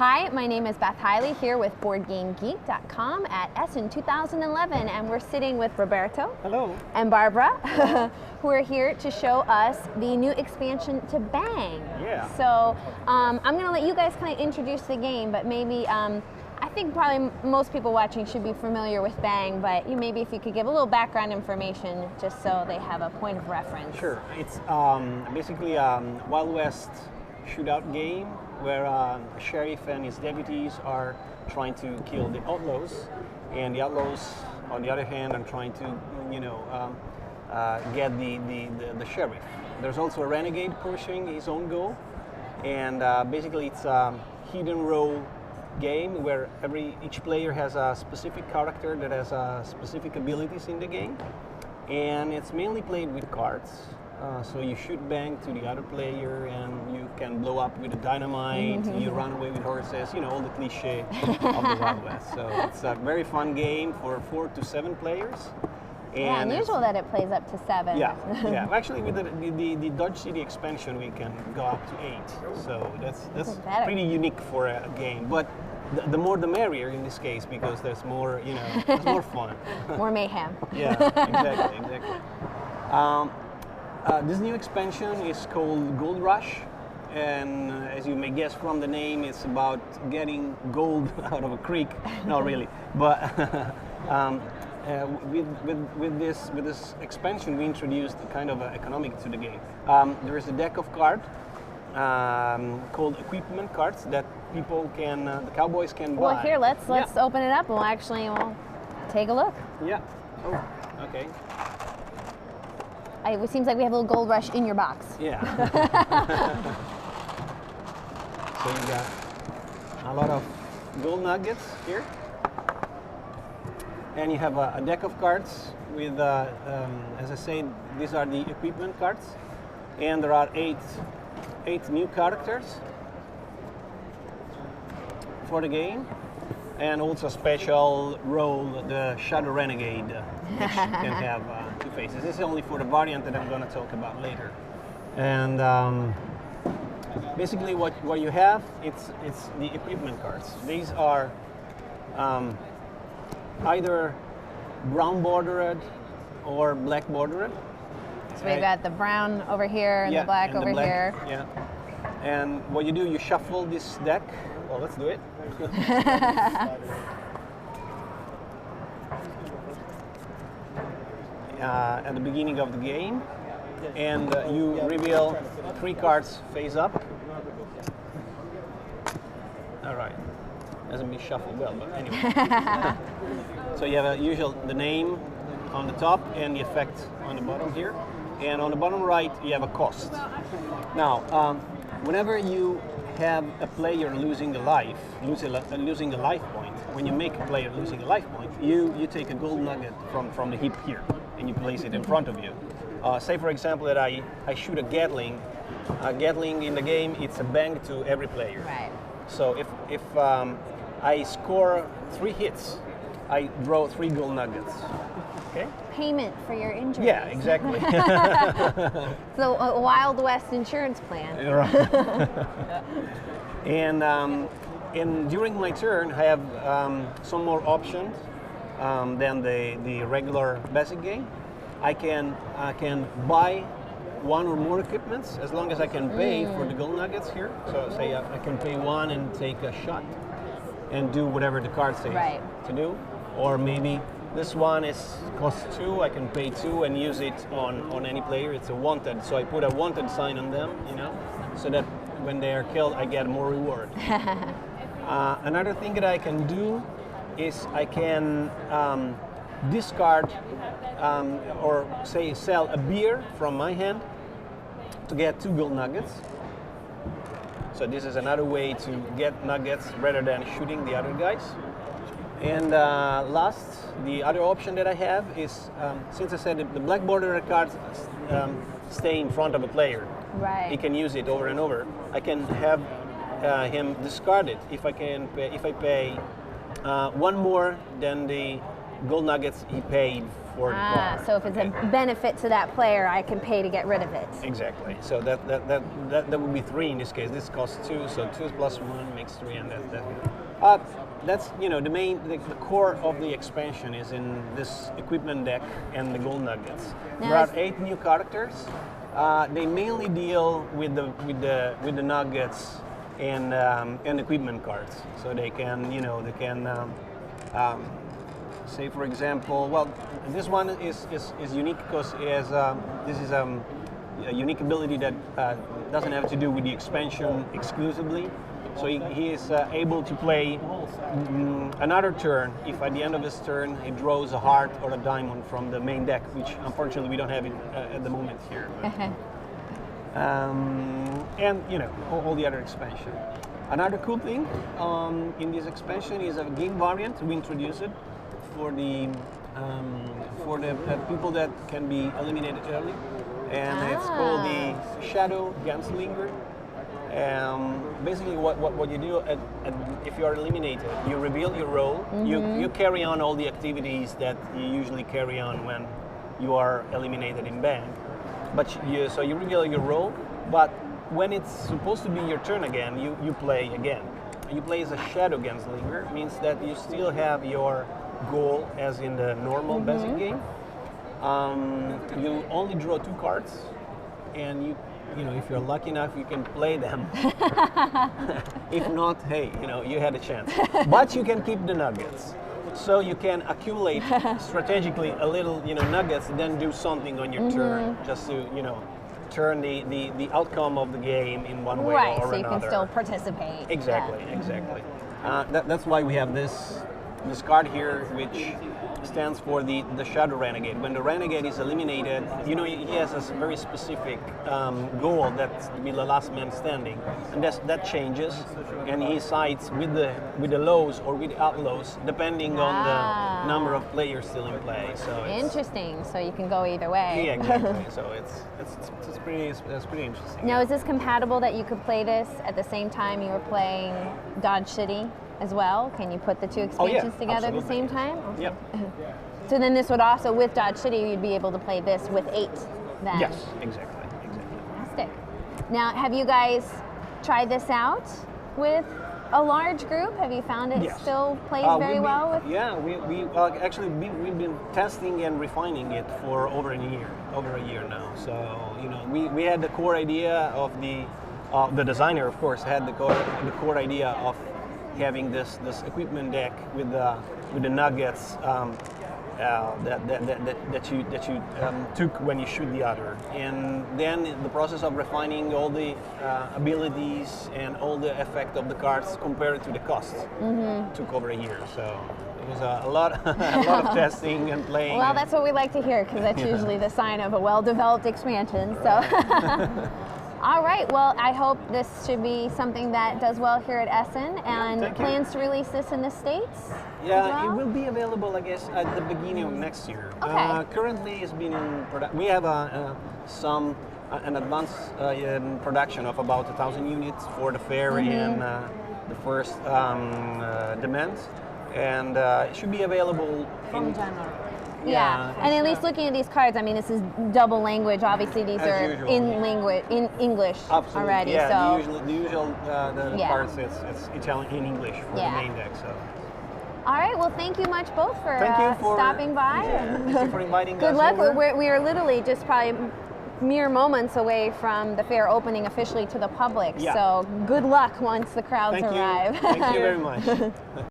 Hi, my name is Beth Hiley here with BoardGameGeek.com at Essen 2011, and we're sitting with Roberto. Hello. And Barbara, who are here to show us the new expansion to Bang. Yeah. So I'm going to let you guys kind of introduce the game, but maybe I think probably most people watching should be familiar with Bang, but maybe if you could give a little background information just so they have a point of reference. Sure. It's basically a Wild West shootout game where a sheriff and his deputies are trying to kill the outlaws, and the outlaws, on the other hand, are trying to, get the sheriff. There's also a renegade pursuing his own goal, and basically it's a hidden role game where each player has a specific character that has specific abilities in the game, and it's mainly played with cards. So you shoot bang to the other player, and you can blow up with a dynamite. You run away with horses. All the cliche of the Wild West. So it's a very fun game for 4 to 7 players. Yeah, unusual that it plays up to 7. Yeah, yeah. Actually, with the Dodge City expansion, we can go up to 8. So that's pretty unique for a game. But the more the merrier in this case, because there's more, there's more fun. More mayhem. Yeah, exactly. This new expansion is called Gold Rush, and as you may guess from the name, it's about getting gold out of a creek. Not really, but with this expansion, we introduced a kind of economic to the game. There is a deck of cards called equipment cards that the cowboys can buy. Well, here, let's open it up, and we'll take a look. Yeah. Oh, okay. It seems like we have a little gold rush in your box. Yeah. So you got a lot of gold nuggets here, and you have a deck of cards with, as I said, these are the equipment cards, and there are eight new characters for the game, and also a special role, the Shadow Renegade, which can have 2 faces. This is only for the variant that I'm going to talk about later. And basically what you have, it's the equipment cards. These are either brown bordered or black bordered. So we've got the brown over here and the black over here. Yeah. And what you do, you shuffle this deck. Well, let's do it. At the beginning of the game, and you reveal 3 cards face up. All right, hasn't been shuffled well, but anyway. So you have the name on the top and the effect on the bottom here, and on the bottom right you have a cost. Now, whenever you have a player losing a life point, when you make a player losing a life point, you take a gold nugget from the heap here, and you place it in front of you. Say, for example, that I shoot a Gatling. A Gatling in the game, it's a bang to every player. Right. So if I score 3 hits, I draw 3 gold nuggets. Okay. Payment for your injuries. Yeah, exactly. So a Wild West insurance plan. Right. And during my turn, I have some more options than the regular basic game. I can buy 1 or more equipments as long as I can pay for the gold nuggets here. So say I can pay 1 and take a shot and do whatever the card says to do, or maybe this one costs 2. I can pay 2 and use it on any player. It's a wanted, so I put a wanted sign on them, so that when they are killed, I get more reward. Another thing that I can do is I can discard or say sell a beer from my hand to get 2 gold nuggets. So this is another way to get nuggets rather than shooting the other guys. And last, the other option that I have is, since I said the black border cards stay in front of a player, he can use it over and over. I can have him discard it if I pay 1 more than the gold nuggets he paid for the card. So if it's a benefit to that player, I can pay to get rid of it. Exactly. So that would be 3 in this case. This costs 2, so 2 plus 1 makes 3, and that's the core of the expansion is in this equipment deck and the gold nuggets. Now there are 8 new characters. They mainly deal with the nuggets and equipment cards. So they can say, for example, well, this one is unique because this is a unique ability that doesn't have to do with the expansion exclusively. So he is able to play another turn if at the end of his turn he draws a heart or a diamond from the main deck, which unfortunately we don't have it at the moment here. And all the other expansion. Another cool thing in this expansion is a game variant. We introduced it for the people that can be eliminated early, and it's called the Shadow Gunslinger. Basically, what you do if you are eliminated, you reveal your role. You carry on all the activities that you usually carry on when you are eliminated in Bang. So you reveal your role, but when it's supposed to be your turn again, you play again. You play as a Shadow Gunslinger, means that you still have your goal as in the normal basic game. You only draw 2 cards, and if you're lucky enough, you can play them. If not, hey, you had a chance. But you can keep the nuggets. So you can accumulate strategically a little, nuggets, and then do something on your turn, just to, turn the outcome of the game in one way or another. Right, so you can still participate. Exactly. That's why we have this card here, which stands for the Shadow Renegade. When the Renegade is eliminated, he has a very specific goal, that's to be the last man standing, and that changes, and he sides with the lows or with the outlaws, depending on the number of players still in play. So interesting. So you can go either way. Yeah, exactly. So it's pretty interesting. Now, is this compatible that you could play this at the same time you were playing Dodge City as well? Can you put the 2 expansions together at the same time? Okay. Yep. So then this would also, with Dodge City, you'd be able to play this with 8 then? Yes, exactly. Fantastic. Now, have you guys tried this out with a large group? Have you found it still plays very well? Yeah, we've been testing and refining it for over a year now. So we had the core idea of the designer, of course, had the core idea of having this equipment deck with the nuggets that you took when you shoot the other, and then the process of refining all the abilities and all the effect of the cards compared to the cost took over a year. So it was a lot of testing and playing. Well, that's what we like to hear, because that's usually the sign of a well-developed expansion. So. All right, well, I hope this should be something that does well here at Essen, and plans to release this in the States? Yeah, it will be available, I guess, at the beginning of next year. Okay. Currently, it's been in production. We have an advanced production of about 1,000 units for the fair and the first demands, and it should be available in January. Yeah, and at least looking at these cards, I mean, this is double language. Obviously, these are in English already. Yeah, so the usual cards, it's Italian in English for the main deck. So. All right. Well, thank you much both for stopping by. Thank you for inviting us. Good luck. We are literally just probably mere moments away from the fair opening officially to the public. Yeah. So good luck once the crowds arrive. Thank you very much.